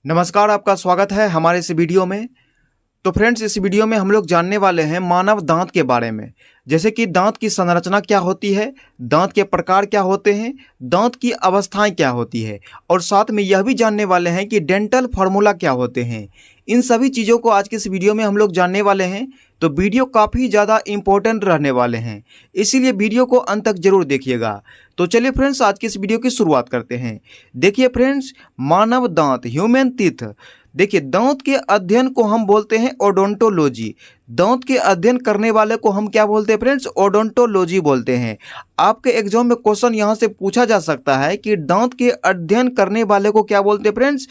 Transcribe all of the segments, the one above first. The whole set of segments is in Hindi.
नमस्कार, आपका स्वागत है हमारे इस वीडियो में। तो फ्रेंड्स, इस वीडियो में हम लोग जानने वाले हैं मानव दांत के बारे में। जैसे कि दांत की संरचना क्या होती है, दांत के प्रकार क्या होते हैं, दांत की अवस्थाएं क्या होती है, और साथ में यह भी जानने वाले हैं कि डेंटल फार्मूला क्या होते हैं। इन सभी चीज़ों को आज की इस वीडियो में हम लोग जानने वाले हैं। तो वीडियो काफ़ी ज़्यादा इम्पोर्टेंट रहने वाले हैं, इसीलिए वीडियो को अंत तक जरूर देखिएगा। तो चलिए फ्रेंड्स, आज की इस वीडियो की शुरुआत करते हैं। देखिए फ्रेंड्स, मानव दांत, ह्यूमन टीथ। देखिए, दांत के अध्ययन को हम बोलते हैं ओडोंटोलॉजी। दांत के अध्ययन करने वाले को हम क्या बोलते हैं फ्रेंड्स? ओडोंटोलॉजी बोलते हैं। आपके एग्जाम में क्वेश्चन यहाँ से पूछा जा सकता है कि दांत के अध्ययन करने वाले को क्या बोलते हैं फ्रेंड्स?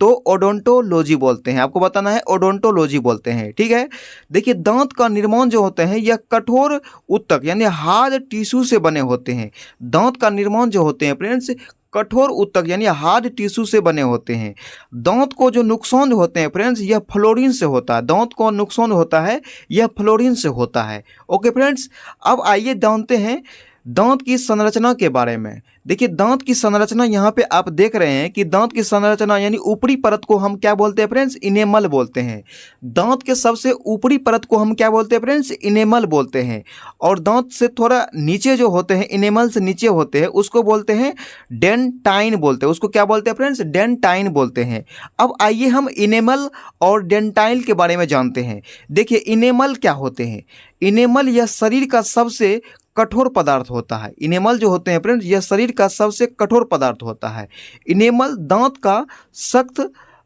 तो ओडोंटोलॉजी बोलते हैं। आपको बताना है ओडोंटोलॉजी बोलते हैं, ठीक है। देखिए, दांत का निर्माण जो होते हैं यह कठोर ऊतक यानी हार्ड टिश्यू से बने होते हैं। दांत का निर्माण जो होते हैं फ्रेंड्स कठोर ऊतक यानी हार्ड टिश्यू से बने होते हैं। दांत को जो नुकसान होते हैं फ्रेंड्स, यह फ्लोरीन से होता है। दांत को नुकसान होता है यह फ्लोरीन से होता है। ओके फ्रेंड्स, अब आइए जानते हैं दांत की संरचना के बारे में। देखिए, दांत की संरचना यहाँ पे आप देख रहे हैं कि दांत की संरचना यानी ऊपरी परत को हम क्या बोलते हैं फ्रेंड्स? इनेमल बोलते हैं। दांत के सबसे ऊपरी परत को हम क्या बोलते हैं फ्रेंड्स? इनेमल बोलते हैं। और दांत से थोड़ा नीचे जो होते हैं, इनेमल से नीचे होते हैं, उसको बोलते हैं डेंटाइन बोलते हैं। उसको क्या बोलते हैं फ्रेंड्स? डेंटाइन बोलते हैं। अब आइए हम इनेमल और डेंटाइन के बारे में जानते हैं। देखिए, इनेमल क्या होते हैं? इनेमल यह शरीर का सबसे कठोर पदार्थ होता है। इनेमल जो होते हैं फ्रेंड्स, यह शरीर का सबसे कठोर पदार्थ होता है। इनेमल दांत का सख्त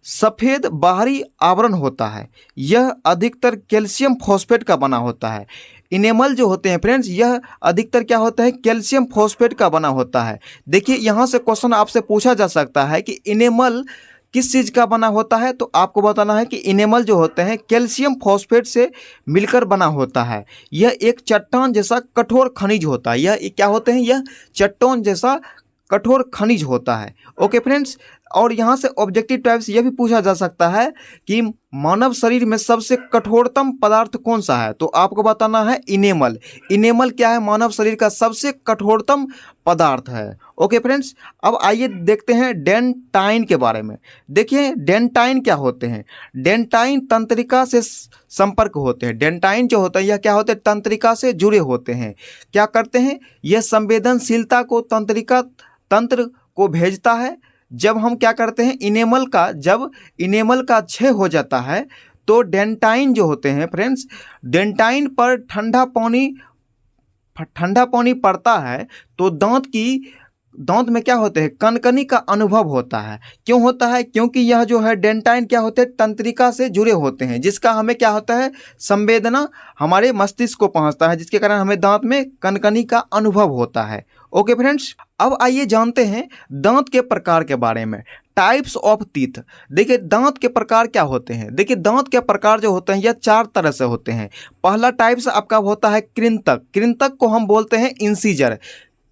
सफ़ेद बाहरी आवरण होता है। यह अधिकतर कैल्शियम फॉस्फेट का बना होता है। इनेमल जो होते हैं फ्रेंड्स, यह अधिकतर क्या होता है? कैल्शियम फॉस्फेट का बना होता है। देखिए, यहाँ से क्वेश्चन आपसे पूछा जा सकता है कि इनेमल किस चीज़ का बना होता है, तो आपको बताना है कि इनेमल जो होते हैं कैल्शियम फॉस्फेट से मिलकर बना होता है। यह एक चट्टान जैसा कठोर खनिज होता है। यह क्या होते हैं? यह चट्टान जैसा कठोर खनिज होता है। ओके फ्रेंड्स, और यहाँ से ऑब्जेक्टिव टाइप से यह भी पूछा जा सकता है कि मानव शरीर में सबसे कठोरतम पदार्थ कौन सा है, तो आपको बताना है इनेमल। इनेमल क्या है? मानव शरीर का सबसे कठोरतम पदार्थ है। ओके फ्रेंड्स, अब आइए देखते हैं डेंटाइन के बारे में। देखिए, डेंटाइन क्या होते हैं? डेंटाइन तंत्रिका से संपर्क होते हैं। डेंटाइन जो होता है यह क्या होते हैं? तंत्रिका से जुड़े होते हैं। क्या करते हैं? यह संवेदनशीलता को तंत्रिका तंत्र को भेजता है। जब हम क्या करते हैं, जब इनेमल का क्षय हो जाता है तो डेंटाइन जो होते हैं फ्रेंड्स, डेंटाइन पर ठंडा पानी पड़ता है तो दांत में क्या होते हैं? कनकनी का अनुभव होता है। क्यों होता है? क्योंकि यह जो है डेंटाइन क्या होते हैं? तंत्रिका से जुड़े होते हैं, जिसका हमें क्या होता है? संवेदना हमारे मस्तिष्क को पहुंचता है, जिसके कारण हमें दांत में कनकनी का अनुभव होता है। ओके फ्रेंड्स, अब आइए जानते हैं दांत के प्रकार के बारे में। Types of teeth. देखिए, दांत के प्रकार क्या होते हैं? देखिए, दांत के प्रकार जो होते हैं यह 4 तरह से होते हैं। पहला टाइप्स आपका होता है कृंतक। कृंतक को हम बोलते हैं इंसीजर।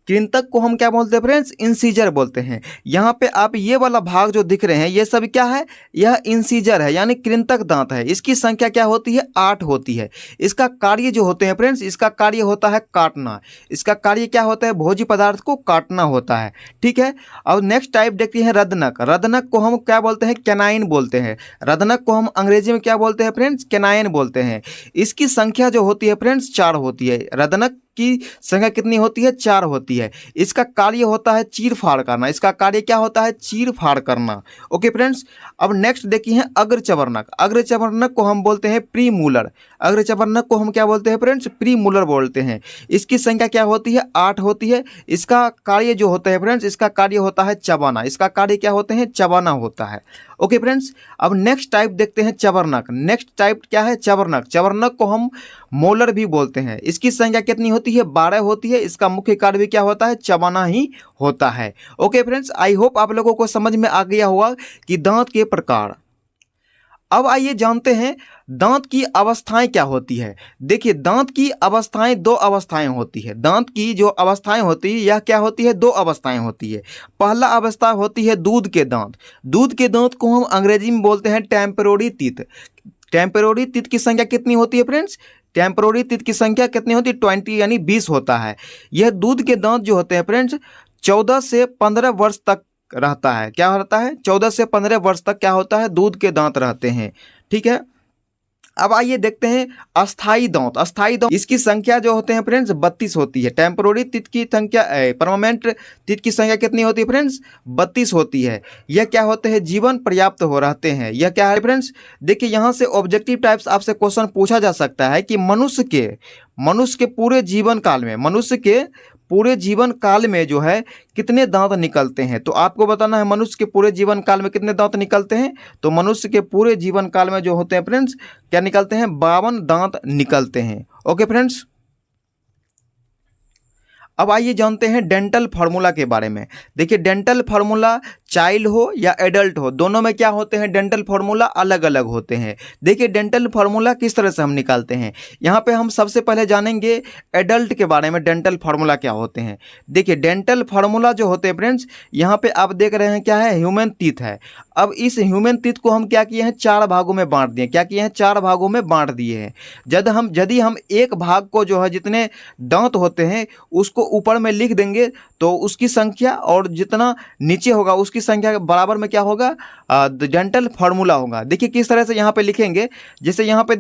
कृंतक को हम क्या बोलते हैं फ्रेंड्स? इंसीजर बोलते हैं। यहाँ पे आप ये वाला भाग जो दिख रहे हैं ये सब क्या है? यह इंसीजर है यानी कृंतक दांत है। इसकी संख्या क्या होती है? 8 होती है। इसका कार्य जो होते हैं फ्रेंड्स, इसका कार्य होता है काटना। इसका कार्य क्या होता है? भोज्य पदार्थ को काटना होता है, ठीक है। अब नेक्स्ट टाइप देखते हैं रदनक। रदनक को हम क्या बोलते हैं? कैनाइन बोलते हैं। रदनक को हम अंग्रेजी में क्या बोलते हैं फ्रेंड्स? कैनाइन बोलते हैं। इसकी संख्या जो होती है फ्रेंड्स 4 होती है। रदनक की संख्या कितनी होती है? 4 होती है। इसका कार्य होता है चीर फाड़ करना। इसका कार्य क्या होता है? चीर फाड़ करना। ओके फ्रेंड्स, अब नेक्स्ट देखिए अग्रचवर्णक। अग्रचवर्णक को हम बोलते हैं प्रीमूलर। अग्रचवर्णक को हम क्या बोलते हैं फ्रेंड्स? प्रीमूलर बोलते हैं। इसकी संख्या क्या होती है? 8 होती है। इसका कार्य जो होता है फ्रेंड्स, इसका कार्य होता है चबाना। इसका कार्य क्या होते हैं? चबाना होता है। ओके फ्रेंड्स, अब नेक्स्ट टाइप देखते हैं चवर्णक। नेक्स्ट टाइप क्या है? चवर्णक। चवर्णक को हम मोलर भी बोलते हैं। इसकी संख्या कितनी होती है? 12 होती है। इसका मुख्य कार्य भी क्या होता है? चबाना ही होता है। ओके फ्रेंड्स, आई होप आप लोगों को समझ में आ गया होगा कि दांत के प्रकार। अब आइए जानते हैं दांत की अवस्थाएं क्या होती है। देखिए, दांत की अवस्थाएं 2 अवस्थाएं होती है। दांत की जो अवस्थाएं होती है यह क्या होती है? 2 अवस्थाएं होती है। पहला अवस्था होती है दूध के दांत। दूध के दांत को हम अंग्रेजी में बोलते हैं टेम्पररी टीथ। टेम्पररी टीथ की संख्या कितनी होती है फ्रेंड्स? टेम्पररी टीथ की संख्या कितनी होती है? 20 यानी 20 होता है। यह दूध के दांत जो होते हैं फ्रेंड्स 14 से 15 वर्ष तक रहता है, क्या रहता है, 14 से 15 वर्ष तक क्या होता है, दूध के दांत रहते हैं। ठीक है, अब आइए देखते हैं अस्थाई दांत। अस्थाई दांत इसकी संख्या जो होते हैं फ्रेंड्स 32 होती है। टेम्पोररी टीथ की संख्या, परमानेंट टीथ की संख्या कितनी होती है फ्रेंड्स, 32 होती है। यह क्या होते हैं, जीवन पर्याप्त हो रहते हैं। यह क्या है फ्रेंड्स, देखिए यहाँ से ऑब्जेक्टिव टाइप्स आपसे क्वेश्चन पूछा जा सकता है कि मनुष्य के पूरे जीवन काल में, मनुष्य के पूरे जीवन काल में जो है कितने दांत निकलते हैं। तो आपको बताना है मनुष्य के पूरे जीवन काल में कितने दांत निकलते हैं। तो मनुष्य के पूरे जीवन काल में जो होते हैं फ्रेंड्स, क्या निकलते हैं, 52 दांत निकलते हैं। ओके फ्रेंड्स, अब आइए जानते हैं डेंटल फार्मूला के बारे में। देखिए डेंटल फार्मूला चाइल्ड हो या एडल्ट हो, दोनों में क्या होते हैं, डेंटल फार्मूला अलग अलग होते हैं। देखिए डेंटल फार्मूला किस तरह से हम निकालते हैं। यहाँ पे हम सबसे पहले जानेंगे एडल्ट के बारे में, डेंटल फार्मूला क्या होते हैं। देखिए डेंटल फार्मूला जो होते हैं फ्रेंड्स, यहाँ पे आप देख रहे हैं क्या है, ह्यूमन टीथ है। अब इस ह्यूमन टीथ को हम क्या किए हैं, 4 भागों में बांट दिए। क्या किए हैं, 4 भागों में बांट दिए हैं। यदि हम एक भाग को जो है, जितने दांत होते हैं उसको ऊपर में लिख देंगे तो उसकी संख्या, और जितना नीचे होगा उसकी संख्या के बराबर में क्या होगा, डेंटल फार्मूला होगा। देखिए किस तरह से यहाँ पे लिखेंगे, जैसे यहाँ पे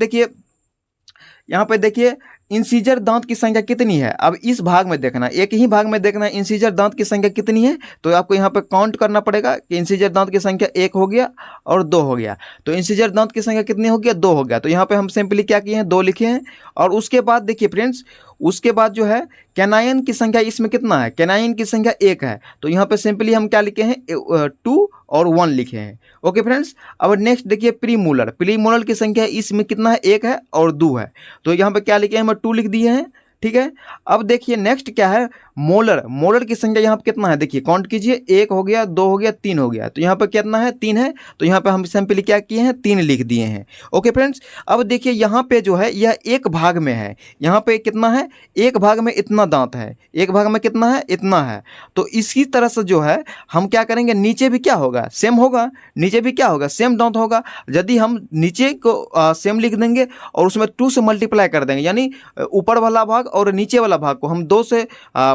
देखिए इंसीजर दांत की संख्या कितनी है। अब इस भाग में देखना, एक ही भाग में देखना इंसीजर दांत की संख्या कितनी है। तो आपको यहाँ पे काउंट करना पड़ेगा कि इंसीजर दांत की संख्या 1 हो गया और 2 हो गया। तो इंसीजर दांत की संख्या कितनी हो गया, 2 हो गया। तो यहाँ पे हम सिंपली क्या किए हैं, 2 लिखे हैं। और उसके बाद देखिए फ्रेंड्स, उसके बाद जो है कैनाइन की संख्या इसमें कितना है, कैनाइन की संख्या 1 है। तो यहाँ पे सिंपली हम क्या लिखे हैं, 2 और 1 लिखे हैं। ओके फ्रेंड्स, अब नेक्स्ट देखिए प्रीमोलर की संख्या इसमें कितना है, 1 है और 2 है। तो यहाँ पे क्या लिखे हैं, हम 2 लिख दिए हैं। ठीक है, अब देखिए नेक्स्ट क्या है, मोलर की संख्या यहाँ पे कितना है, देखिए काउंट कीजिए, 1 हो गया, 2 हो गया, 3 हो गया। तो यहाँ पे कितना है, 3 है। तो यहाँ पे हम सिंपली क्या किए हैं, 3 लिख दिए हैं। ओके फ्रेंड्स, अब देखिए यहाँ पे जो है यह एक भाग में है। यहाँ पे कितना है, एक भाग में इतना दांत है, एक भाग में कितना है, इतना है। तो इसी तरह से जो है हम क्या करेंगे, नीचे भी क्या होगा, सेम होगा, नीचे भी क्या होगा, सेम दांत होगा। यदि हम नीचे को सेम लिख देंगे और उसमें 2 से मल्टीप्लाई कर देंगे, यानी ऊपर वाला भाग और नीचे वाला भाग को हम 2 से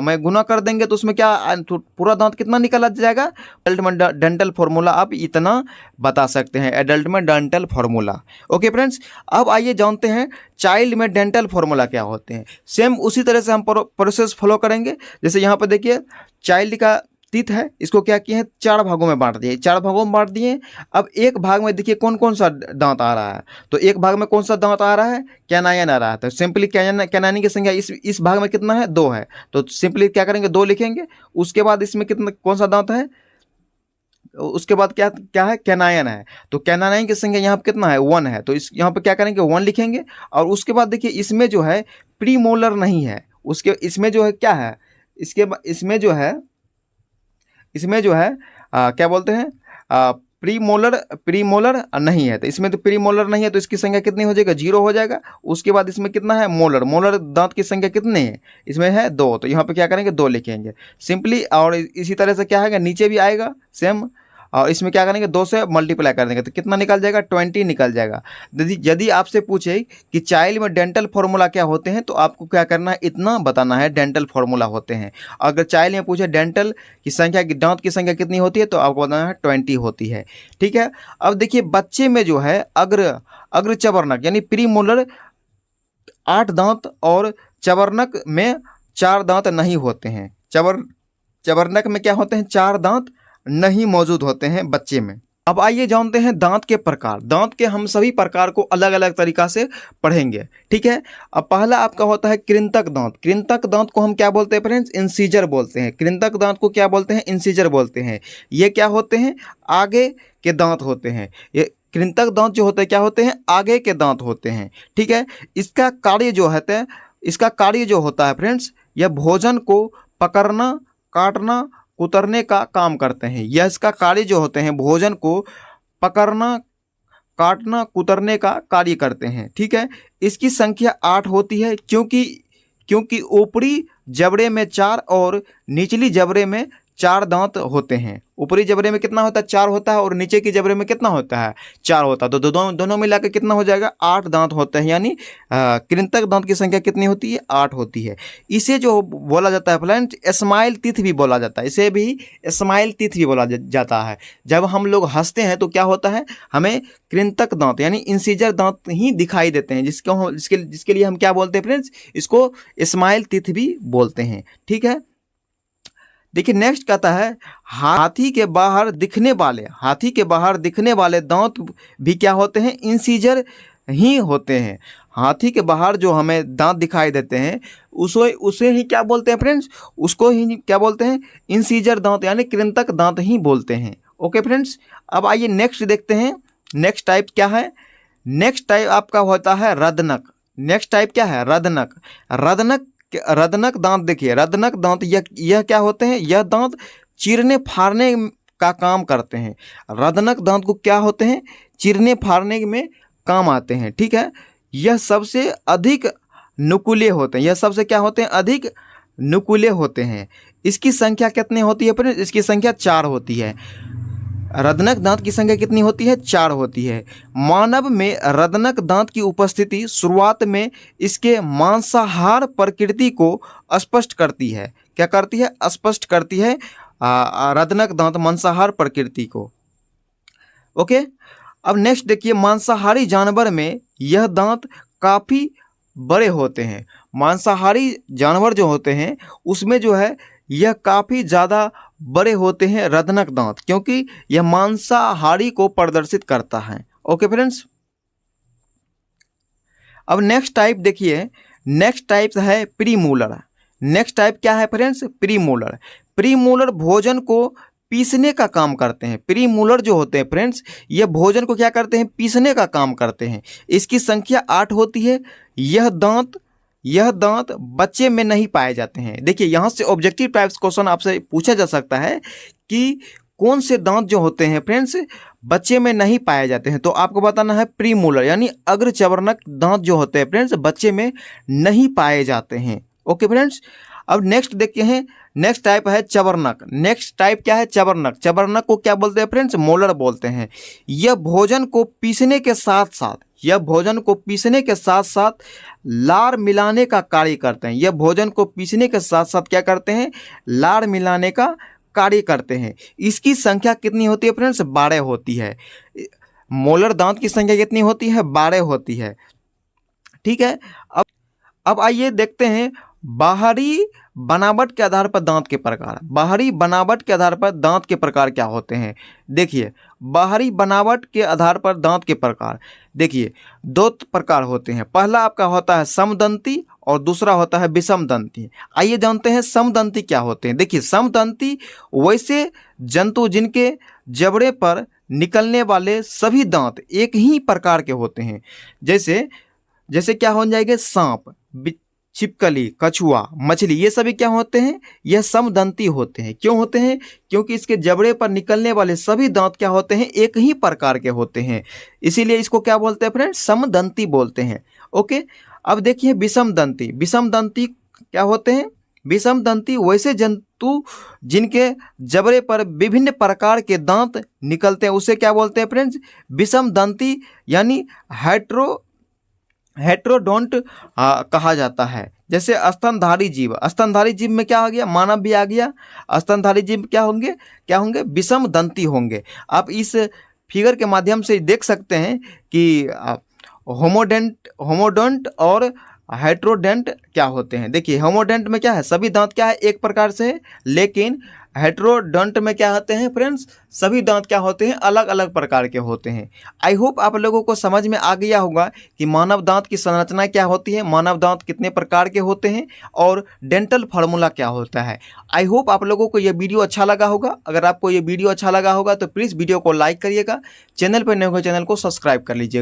में गुना कर देंगे, तो उसमें क्या तो पूरा दांत कितना निकल जाएगा। एडल्ट में डेंटल फार्मूला आप इतना बता सकते हैं, एडल्ट में डेंटल फार्मूला। ओके फ्रेंड्स, अब आइए जानते हैं चाइल्ड में डेंटल फार्मूला क्या होते हैं। सेम उसी तरह से हम प्रोसेस फॉलो करेंगे। जैसे यहाँ पर देखिए चाइल्ड का टीथ है, इसको क्या किए हैं, 4 भागों में बांट दिए, 4 भागों में बांट दिए। अब एक भाग में देखिए कौन कौन सा दांत आ रहा है। तो एक भाग में कौन सा दांत आ रहा है, कैनाइन आ रहा है। तो सिंपली कैनाइन की संख्या इस भाग में कितना है, 2 है। तो सिंपली क्या करेंगे, 2 लिखेंगे। उसके बाद इसमें कितना, कौन सा दांत है, उसके बाद क्या क्या है, कैनाइन है। तो कैनाइन की संख्या यहाँ पे कितना है, 1 है। तो इस यहाँ पे क्या करेंगे, 1 लिखेंगे। और उसके बाद देखिए इसमें जो है प्रीमोलर नहीं है, उसके इसमें जो है क्या है, इसमें जो है क्या बोलते हैं, प्रीमोलर नहीं है। तो इसमें तो प्रीमोलर नहीं है, तो इसकी संख्या कितनी हो जाएगा, 0 हो जाएगा। उसके बाद इसमें कितना है, मोलर दांत की संख्या कितनी है, इसमें है 2। तो यहाँ पे क्या करेंगे, 2 लिखेंगे सिंपली। और इसी तरह से क्या है, नीचे भी आएगा सेम। और इसमें क्या करेंगे, 2 से मल्टीप्लाई कर देंगे तो कितना निकल जाएगा, 20 निकल जाएगा। यदि आपसे पूछे कि चाइल्ड में डेंटल फार्मूला क्या होते हैं, तो आपको क्या करना है, इतना बताना है डेंटल फार्मूला होते हैं। अगर चाइल्ड में पूछे डेंटल की संख्या, दांत की संख्या कितनी होती है, तो आपको बताना है 20 होती है। ठीक है, अब देखिए बच्चे में जो है अग्र चबरनक यानी प्रीमोलर 8 दांत और चबरनक में 4 दांत नहीं होते हैं। चबरनक में क्या होते हैं, 4 दांत नहीं मौजूद होते हैं बच्चे में। अब आइए जानते हैं दांत के प्रकार। दांत के हम सभी प्रकार को अलग अलग तरीका से पढ़ेंगे। ठीक है, अब पहला आपका होता है कृंतक दांत। कृंतक दांत को हम क्या बोलते हैं फ्रेंड्स, इंसीजर बोलते हैं। कृंतक दांत को क्या बोलते हैं, इंसीजर बोलते हैं। ये क्या होते हैं, आगे के दांत होते हैं। ये कृंतक दांत जो होते हैं क्या होते हैं, आगे के दांत होते हैं। ठीक है, इसका कार्य जो होता है फ्रेंड्स, यह भोजन को पकड़ना, काटना, कुतरने का काम करते हैं। यह इसका कार्य जो होते हैं, भोजन को पकड़ना, काटना, कुतरने का कार्य करते हैं। ठीक है, इसकी संख्या 8 होती है, क्योंकि ऊपरी जबड़े में 4 और निचली जबड़े में 4 दांत होते हैं। ऊपरी जबड़े में कितना होता है? 4 होता है, और नीचे की जबड़े में कितना होता है? 4 होता है। तो दोनों मिला के कितना हो जाएगा? 8 दांत होते हैं, यानी कृंतक दांत की संख्या कितनी होती है? 8 होती है। इसे जो बोला जाता है फ्रेंड्स, स्माइल टीथ भी बोला जाता है। इसे भी स्माइल टीथ भी बोला जाता है। जब हम लोग हंसते हैं तो क्या होता है? हमें कृंतक दांत यानी इंसीजर दांत ही दिखाई देते हैं, जिसके लिए हम क्या बोलते हैं फ्रेंड्स? इसको स्माइल टीथ भी बोलते हैं। ठीक है, देखिए नेक्स्ट कहता है हाथी के बाहर दिखने वाले दांत भी क्या होते हैं? इंसीजर ही होते हैं। हाथी के बाहर जो हमें दांत दिखाई देते हैं उसे ही क्या बोलते हैं फ्रेंड्स? उसको ही क्या बोलते हैं? इंसीजर दांत यानी कृंतक दांत ही बोलते हैं। ओके फ्रेंड्स, अब आइए नेक्स्ट देखते हैं। नेक्स्ट टाइप क्या है? नेक्स्ट टाइप आपका होता है रदनक। नेक्स्ट टाइप क्या है? रदनक रदनक दांत। देखिए रदनक दांत यह क्या होते हैं? यह दांत चीरने फाड़ने का काम करते हैं। रदनक दांत को क्या होते हैं? चीरने फाड़ने में काम आते हैं। ठीक है, यह सबसे अधिक नुकीले होते हैं। यह सबसे क्या होते हैं? अधिक नुकीले होते हैं। इसकी संख्या कितनी होती है फ्रेंड्स? इसकी संख्या 4 होती है। रदनक दांत की संख्या कितनी होती है? 4 होती है। मानव में रदनक दांत की उपस्थिति शुरुआत में इसके मांसाहार प्रकृति को स्पष्ट करती है। क्या करती है? स्पष्ट करती है रदनक दांत मांसाहार प्रकृति को। ओके, अब नेक्स्ट देखिए, मांसाहारी जानवर में यह दांत काफ़ी बड़े होते हैं। मांसाहारी जानवर जो होते हैं उसमें जो है यह काफ़ी ज़्यादा बड़े होते हैं रदनक दांत, क्योंकि यह मांसाहारी को प्रदर्शित करता है। ओके फ्रेंड्स, अब नेक्स्ट टाइप देखिए। नेक्स्ट टाइप है प्रीमोलर। नेक्स्ट टाइप क्या है फ्रेंड्स? प्रीमोलर। प्रीमोलर भोजन को पीसने का काम करते हैं। प्रीमोलर जो होते हैं फ्रेंड्स, ये भोजन को क्या करते हैं? पीसने का काम करते हैं। इसकी संख्या 8 होती है। यह दांत बच्चे में नहीं पाए जाते हैं। देखिए यहाँ से ऑब्जेक्टिव टाइप्स क्वेश्चन आपसे पूछा जा सकता है कि कौन से दांत जो होते हैं फ्रेंड्स बच्चे में नहीं पाए जाते हैं, तो आपको बताना है प्रीमोलर यानी अग्रचवर्णक दांत जो होते हैं फ्रेंड्स बच्चे में नहीं पाए जाते हैं। ओके फ्रेंड्स, अब नेक्स्ट देखते हैं। नेक्स्ट टाइप है चवर्णक। नेक्स्ट टाइप क्या है? चवर्णक। चवर्णक को क्या बोलते हैं फ्रेंड्स? मोलर बोलते हैं। यह भोजन को पीसने के साथ साथ लार मिलाने का कार्य करते हैं। यह भोजन को पीसने के साथ साथ क्या करते हैं? लार मिलाने का कार्य करते हैं। इसकी संख्या कितनी होती है फ्रेंड्स? 12 होती है। मोलर दांत की संख्या कितनी होती है? 12 होती है। ठीक है, अब आइए देखते हैं बाहरी बनावट के आधार पर दांत के प्रकार। बाहरी बनावट के आधार पर दांत के प्रकार क्या होते हैं? देखिए बाहरी बनावट के आधार पर दांत के प्रकार देखिए 2 प्रकार होते हैं। पहला आपका होता है समदंती और दूसरा होता है विषमदंती। आइए जानते हैं समदंती क्या होते हैं। देखिए समदंती वैसे जंतु जिनके जबड़े पर निकलने वाले सभी दांत एक ही प्रकार के होते हैं। जैसे क्या हो जाएंगे? सांप, छिपकली, कछुआ, मछली, ये सभी क्या होते हैं? यह समदंती होते हैं। क्यों होते हैं? क्योंकि इसके जबड़े पर निकलने वाले सभी दांत क्या होते हैं? एक ही प्रकार के होते हैं, इसीलिए इसको क्या बोलते हैं फ्रेंड्स? समदंती बोलते हैं। ओके, अब देखिए विषमदंती। विषमदंती क्या होते हैं? विषमदंती वैसे जंतु जिनके जबड़े पर विभिन्न प्रकार के दांत निकलते हैं उसे क्या बोलते हैं फ्रेंड्स? विषमदंती यानी हेट्रोडोंट कहा जाता है। जैसे स्तनधारी जीव, स्तनधारी जीव में क्या आ गया? मानव भी आ गया। स्तनधारी जीव क्या होंगे? विषमदंती होंगे। आप इस फिगर के माध्यम से देख सकते हैं कि होमोडोंट और हेट्रोडेंट क्या होते हैं। देखिए होमोडेंट में क्या है? सभी दांत क्या है? एक प्रकार से है, लेकिन हेट्रोडोंट में क्या होते हैं फ्रेंड्स? सभी दांत क्या होते हैं? अलग अलग प्रकार के होते हैं। आई होप आप लोगों को समझ में आ गया होगा कि मानव दांत की संरचना क्या होती है, मानव दांत कितने प्रकार के होते हैं और डेंटल फार्मूला क्या होता है। आई होप आप लोगों को यह वीडियो अच्छा लगा होगा। अगर आपको ये वीडियो अच्छा लगा होगा तो प्लीज़ वीडियो को लाइक करिएगा। चैनल पर नए हो चैनल को सब्सक्राइब कर लीजिएगा।